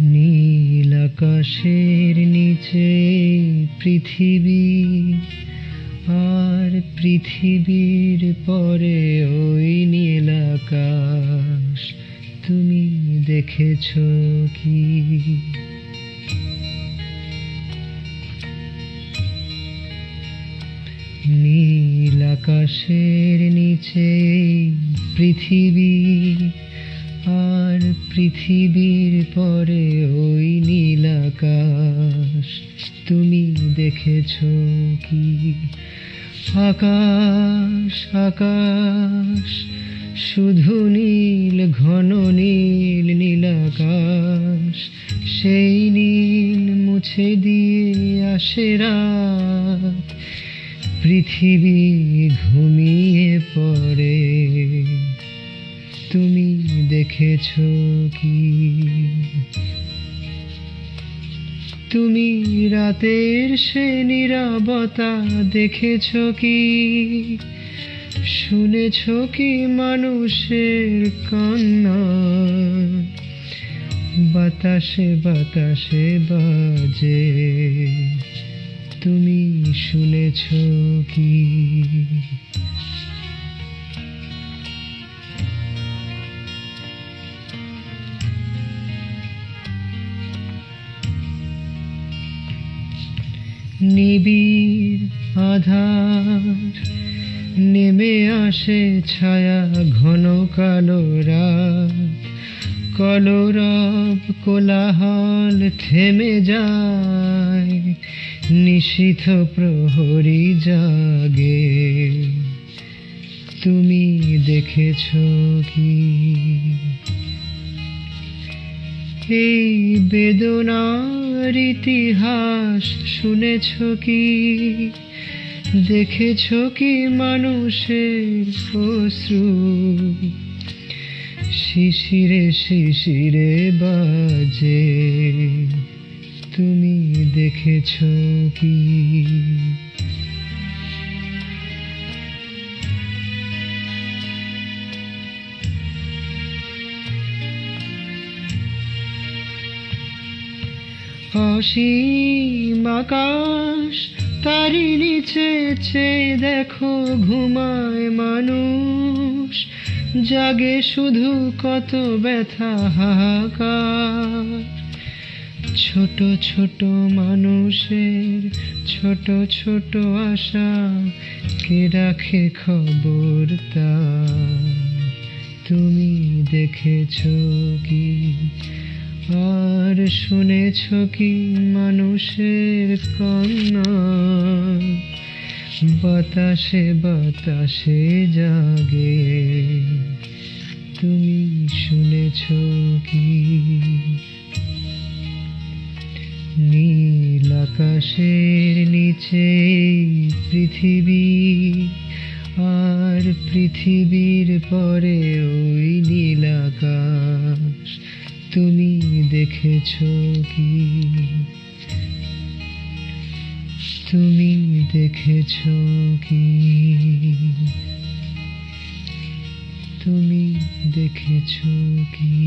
নীল আকাশের নিচে পৃথিবী, আর পৃথিবীর পরে ওই নীল আকাশ। তুমি দেখেছো কি? নীল আকাশের নিচে পৃথিবী, আর পৃথিবীর পরে ওই নীল আকাশ। তুমি দেখেছো কি? আকাশ আকাশ শুধু নীল, ঘন নীল নীল আকাশ। সেই নীল মুছে দিয়ে আসে রাত, পৃথিবী ঘুমিয়ে পড়ে। তুমি দেখেছো কি? তুমি রাতের সে নীরবতা দেখেছো কি? শুনেছো কি মানুষের কান্না? বাতাসে বাতাসে বাজে, তুমি শুনেছো কি? নিবিড় আধার নেমে আসে, ছায়া ঘন কালো রাত। কলরব কোলাহল থেমে যায়, নিশীথ প্রহরী জাগে। তুমি দেখেছো কি? এই বেদনার ইতিহাস শুনেছো কি? দেখেছো কি মানুষের অশ্রু শিশিরে শিশিরে বাজে? তুমি দেখেছো কি? অসীম আকাশ, তারি নিচে চেয়ে দেখো ঘুমায় মানুষ। জাগে শুধু কত ব্যথা হাহাকার। ছোট ছোট মানুষের ছোট ছোট আশা, কে রাখে খবর তার? তুমি দেখেছো কি? আর শুনেছো কি মানুষের কান্না? বাতাসে বাতাসে জাগে, তুমি শুনেছো কি? নীল আকাশের নিচে পৃথিবী, আর পৃথিবীর পরে ওই নীল আকাশ। তুমি দেখেছো কি? তুমি দেখেছো কি? তুমি দেখেছো কি?